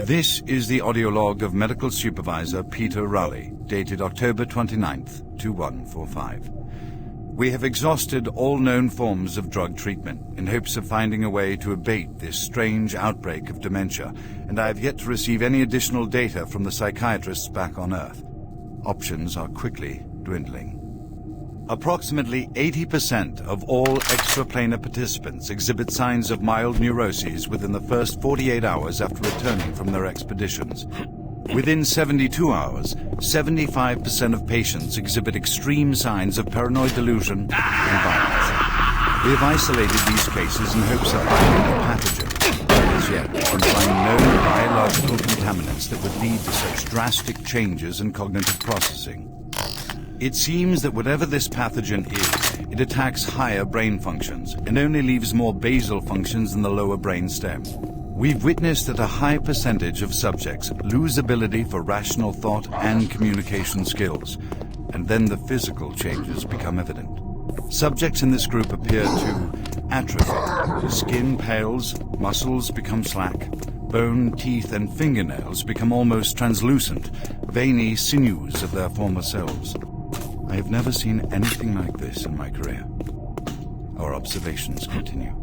This is the audio log of Medical Supervisor Peter Raleigh, dated October 29th, 2145. We have exhausted all known forms of drug treatment in hopes of finding a way to abate this strange outbreak of dementia, and I have yet to receive any additional data from the psychiatrists back on Earth. Options are quickly dwindling. Approximately 80% of all extraplanar participants exhibit signs of mild neuroses within the first 48 hours after returning from their expeditions. Within 72 hours, 75% of patients exhibit extreme signs of paranoid delusion and violence. We have isolated these cases in hopes of finding a pathogen, but as yet we can find no biological contaminants that would lead to such drastic changes in cognitive processing. It seems that whatever this pathogen is, it attacks higher brain functions and only leaves more basal functions in the lower brain stem. We've witnessed that a high percentage of subjects lose ability for rational thought and communication skills, and then the physical changes become evident. Subjects in this group appear to atrophy. Skin pales, muscles become slack, bone, teeth, and fingernails become almost translucent, veiny sinews of their former selves. I have never seen anything like this in my career. Our observations continue.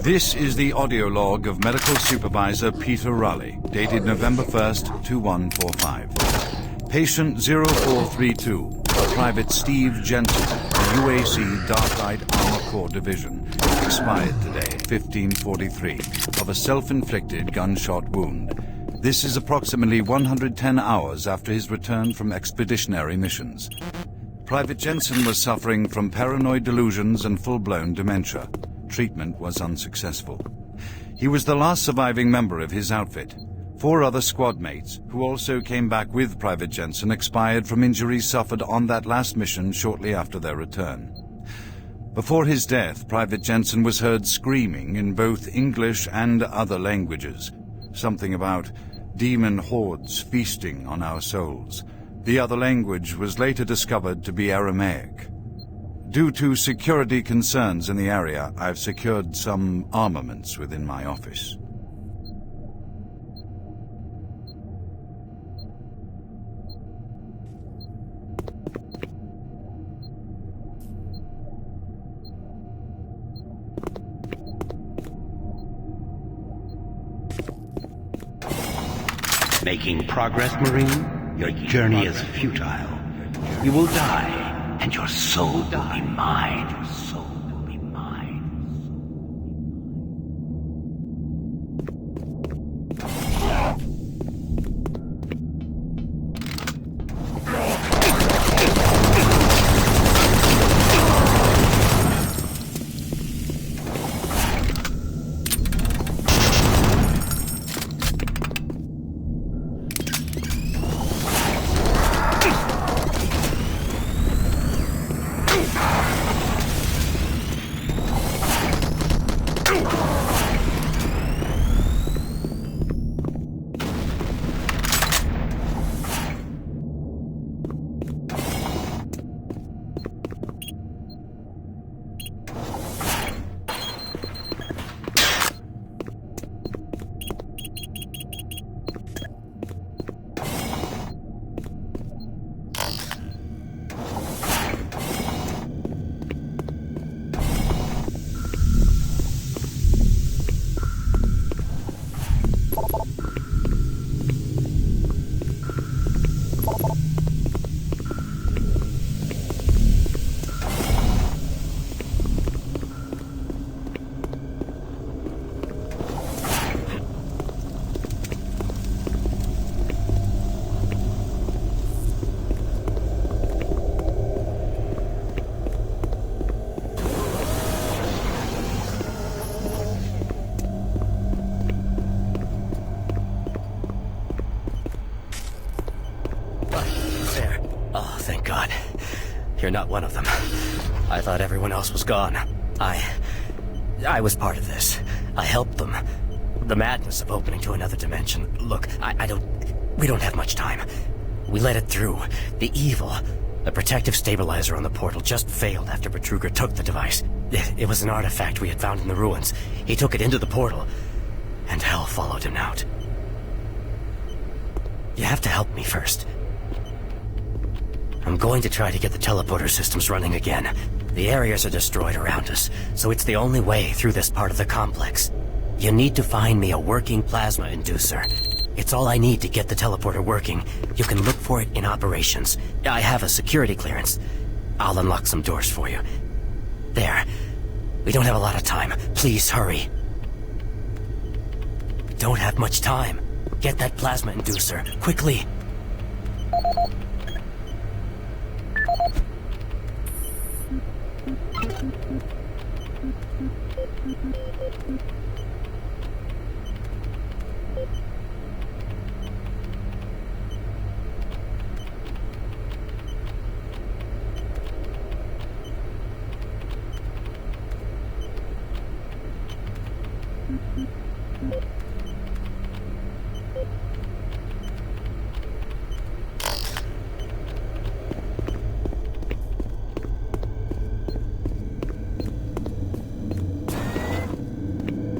This is the audio log of Medical Supervisor Peter Raleigh, dated November 1st, 2145. Patient 0432, Private Steve Jensen, UAC Dark Light Armor Corps Division, expired today, 1543, of a self-inflicted gunshot wound. This is approximately 110 hours after his return from expeditionary missions. Private Jensen was suffering from paranoid delusions and full-blown dementia. Treatment was unsuccessful. He was the last surviving member of his outfit. 4 other squad mates, who also came back with Private Jensen, expired from injuries suffered on that last mission shortly after their return. Before his death, Private Jensen was heard screaming in both English and other languages, something about demon hordes feasting on our souls. The other language was later discovered to be Aramaic. Due to security concerns in the area, I've secured some armaments within my office. Making progress, Marine? Your journey is futile. You will die. And your soul will be mine. Your soul will be mine. God. You're not one of them. I thought everyone else was gone. I was part of this. I helped them. The madness of opening to another dimension. Look, we don't have much time. We let it through. The evil, the protective stabilizer on the portal just failed after Betruger took the device. It was an artifact we had found in the ruins. He took it into the portal, and hell followed him out. You have to help me first. I'm going to try to get the teleporter systems running again. The areas are destroyed around us, so it's the only way through this part of the complex. You need to find me a working plasma inducer. It's all I need to get the teleporter working. You can look for it in operations. I have a security clearance. I'll unlock some doors for you. There. We don't have a lot of time. Please hurry. Don't have much time. Get that plasma inducer, quickly.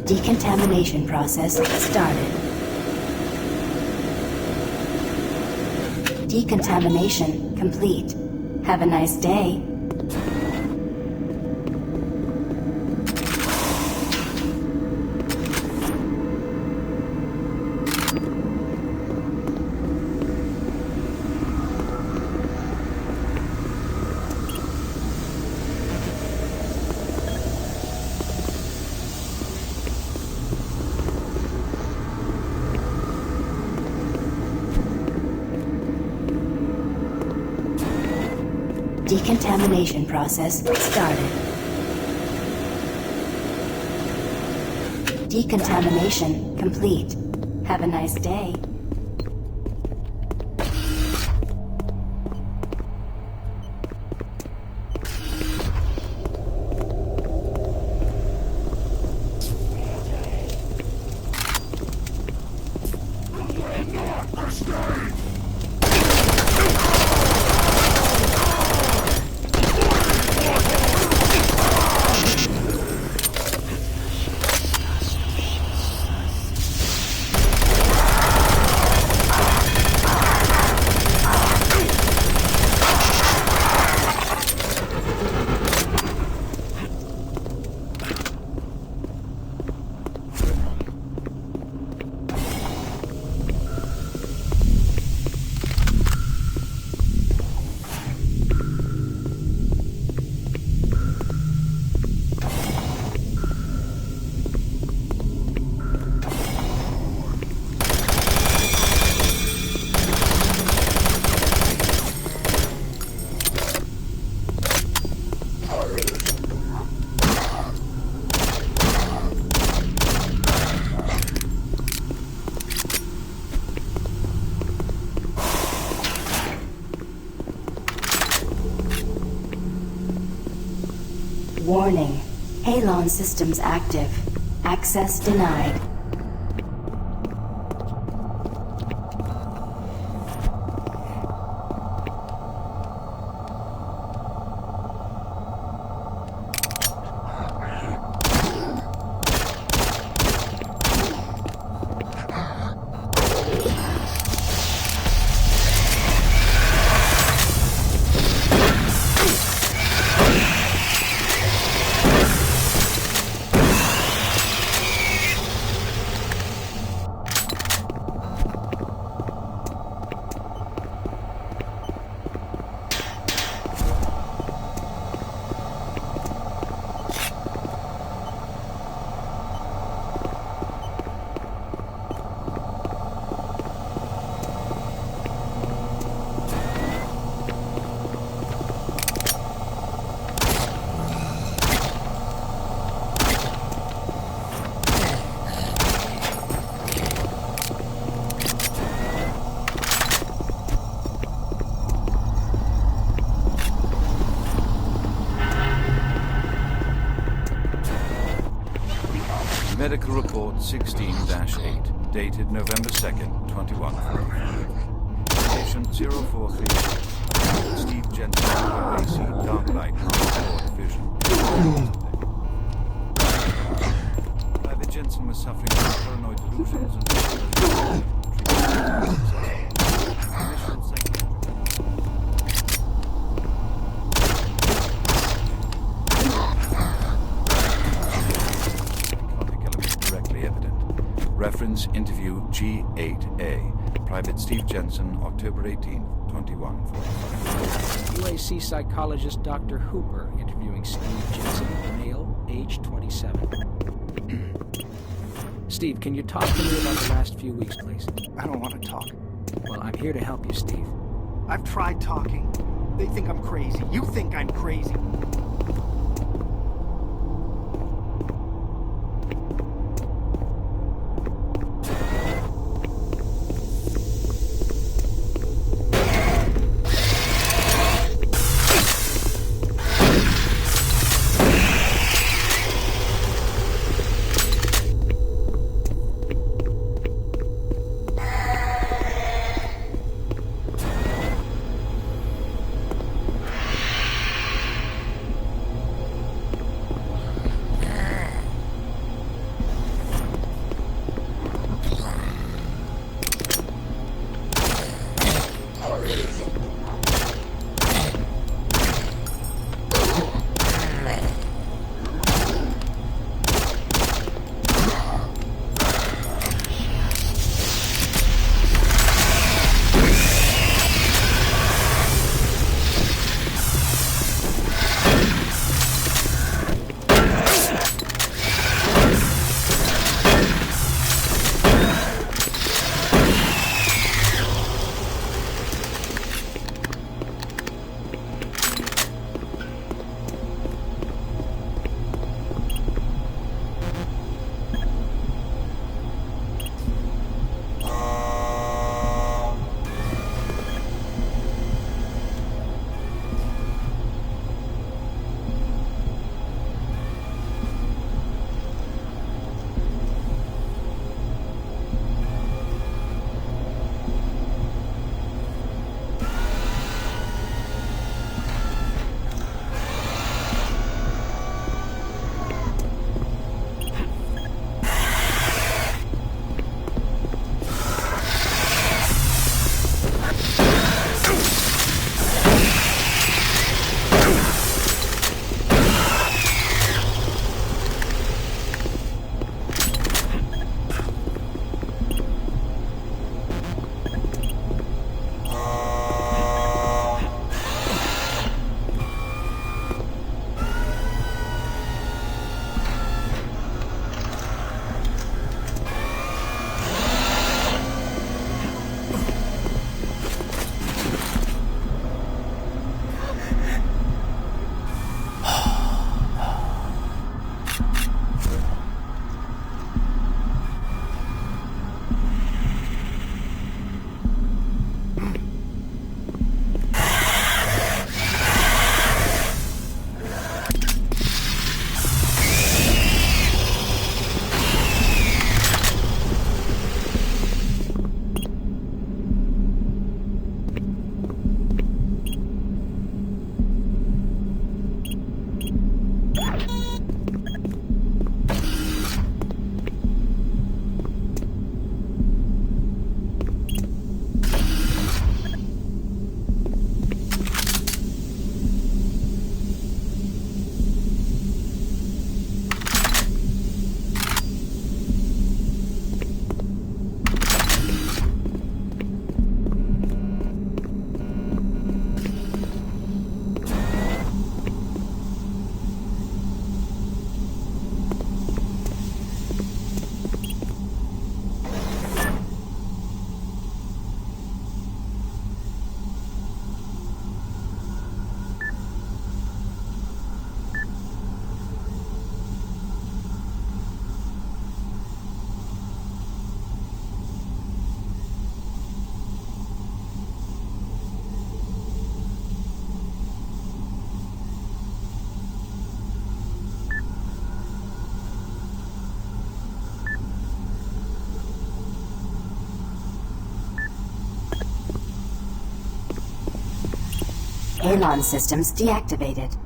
Decontamination process started. Decontamination complete. Have a nice day. Decontamination process started. Decontamination complete. Have a nice day. Warning. Halon systems active. Access denied. Medical Report 16-8, dated November 2nd, 21. Patient 043, Steve Jensen, UAC, dark light, poor vision. Private Jensen was suffering from paranoid delusions and initial psychiatric. Directly evident. Reference interview G8A. Private Steve Jensen, October 18, 2145. UAC psychologist Dr. Hooper interviewing Steve Jensen, male, age 27. Steve, can you talk to me about the last few weeks, please? I don't want to talk. Well, I'm here to help you, Steve. I've tried talking. They think I'm crazy. You think I'm crazy. Halon systems deactivated.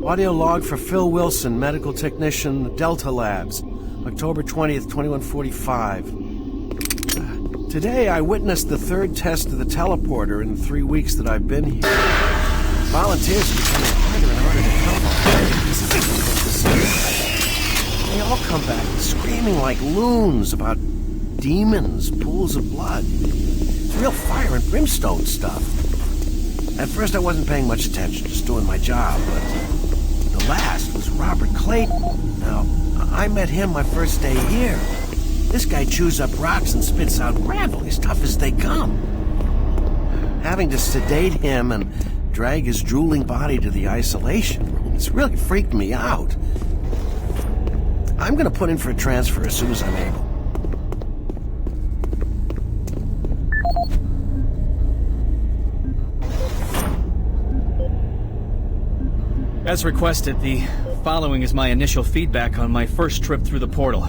Audio log for Phil Wilson, medical technician, Delta Labs, October 20th, 2145. Today, I witnessed the third test of the teleporter in the 3 weeks that I've been here. Volunteers are becoming harder and harder to come by. They all come back screaming like loons about demons, pools of blood. It's real fire and brimstone stuff. At first, I wasn't paying much attention, just doing my job, but the last was Robert Clayton. Now, I met him my first day here. This guy chews up rocks and spits out gravel, as tough as they come. Having to sedate him and drag his drooling body to the isolation room, it's really freaked me out. I'm gonna put in for a transfer as soon as I'm able. As requested, the following is my initial feedback on my first trip through the portal.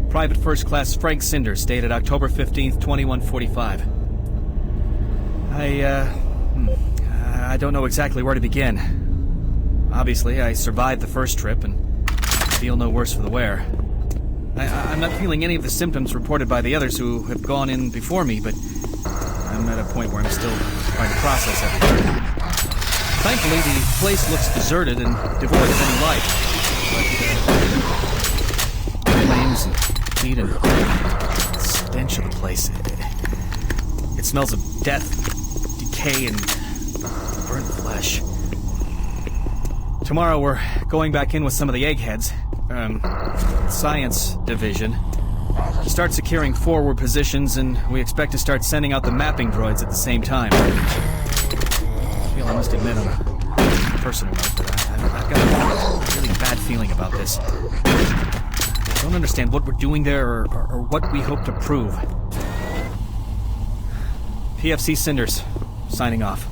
Private First Class Frank Cinders, dated October 15th, 2145. I don't know exactly where to begin. Obviously, I survived the first trip and feel no worse for the wear. I'm not feeling any of the symptoms reported by the others who have gone in before me, but I'm at a point where I'm still trying to process everything. Thankfully, the place looks deserted and devoid of any life. But, flames and heat and the stench of the place. It smells of death, decay, and burnt flesh. Tomorrow we're going back in with some of the eggheads. Science Division. Start securing forward positions, and we expect to start sending out the mapping droids at the same time. I must admit on a personal note, but I've got a really bad feeling about this. I don't understand what we're doing there or what we hope to prove. PFC Cinders, signing off.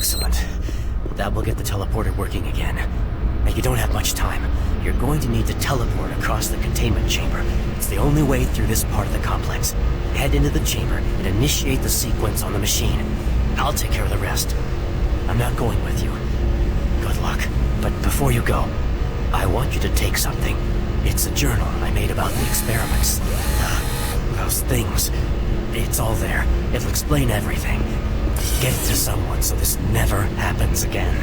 Excellent. That will get the teleporter working again. Now, you don't have much time. You're going to need to teleport across the containment chamber. It's the only way through this part of the complex. Head into the chamber and initiate the sequence on the machine. I'll take care of the rest. I'm not going with you. Good luck. But before you go, I want you to take something. It's a journal I made about the experiments. Those things. It's all there. It'll explain everything. Get it to someone so this never happens again.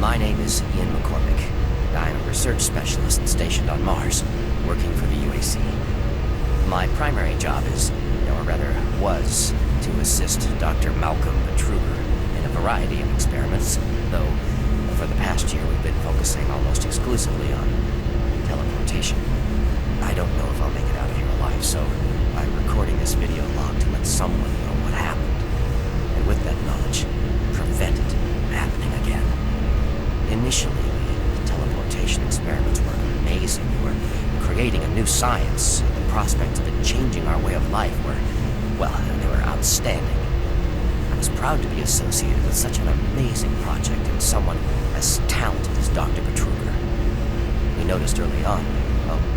My name is Ian McCormick. I'm a research specialist stationed on Mars, working for the UAC. My primary job is, or rather was, to assist Dr. Malcolm Betruger in a variety of experiments, though for the past year we've been focusing almost exclusively on teleportation. I don't know if I'll make it out of here alive, so I'm recording this video log to let someone know what happened, and with that knowledge, prevent it from happening again. Initially, the teleportation experiments were amazing. We were creating a new science. The prospects of it changing our way of life were, well, they were outstanding. I was proud to be associated with such an amazing project and someone as talented as Dr. Betruger. We noticed early on,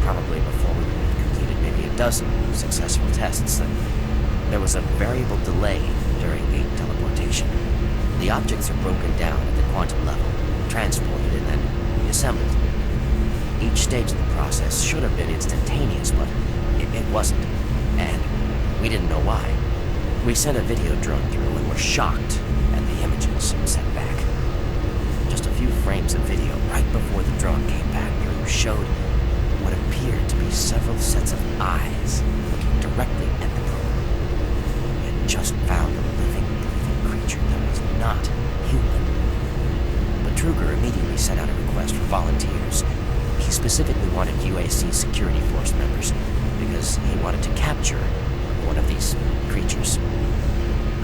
probably before we had completed maybe a dozen successful tests, that there was a variable delay during the teleportation. The objects are broken down at the quantum level, transported, and then reassembled. Each stage of the process should have been instantaneous, but it wasn't. And we didn't know why. We sent a video drone through and were shocked at the images sent back. Just a few frames of video right before the drone came back through showed what appeared to be several sets of eyes looking directly at the probe. We had just found a living, breathing creature that was not human. Betruger immediately sent out a request for volunteers. He specifically wanted UAC security force members because he wanted to capture one of these creatures.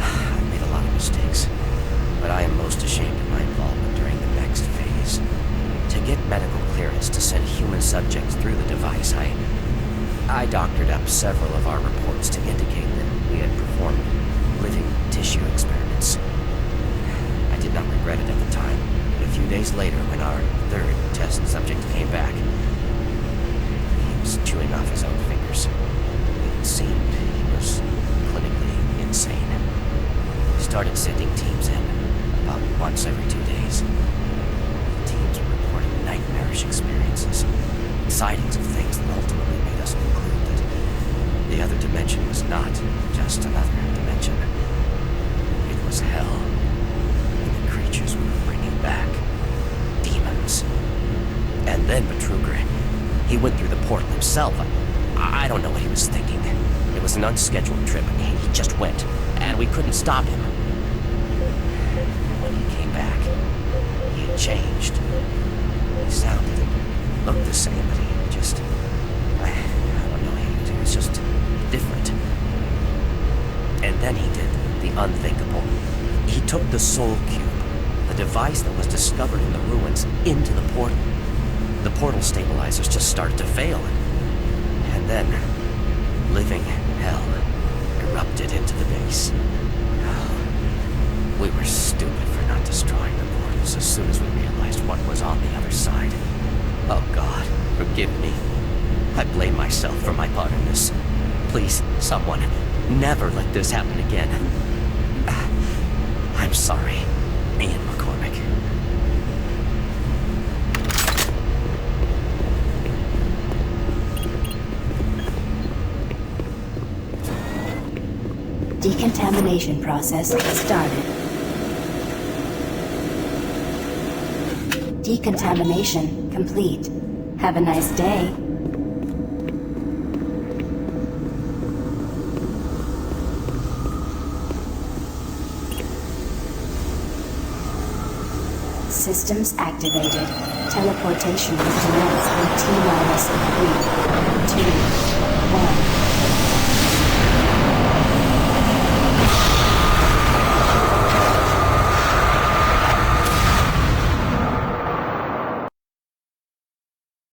I made a lot of mistakes, but I am most ashamed of my involvement during the next phase. To get medical clearance to send human subjects through the device, I doctored up several of our reports to indicate that we had performed living tissue experiments. I did not regret it at the time. A few days later, when our third test subject came back, he was chewing off his own fingers. It seemed he was clinically insane. We started sending teams in about once every 2 days. The teams were reporting nightmarish experiences, sightings of things that ultimately made us conclude that the other dimension was not just another dimension. It was hell, and the creatures we were bringing back. Demons. And then Betruger, he went through the portal himself. I don't know what he was thinking. It was an unscheduled trip, and he just went, and we couldn't stop him. When he came back, he had changed. He sounded and looked the same, but he just... I don't know, he was just different. And then he did the unthinkable. He took the Soul Cube, the device that was discovered in the ruins, into the portal. The portal stabilizers just started to fail, and then living hell erupted into the base. We were stupid for not destroying the portals as soon as we realized what was on the other side. Oh God, forgive me. I blame myself for my part in this. Please, someone, never let this happen again. I'm sorry, Ian McCormick. Decontamination process started. Decontamination complete. Have a nice day. Systems activated. Teleportation will commence in T-minus 3, 2,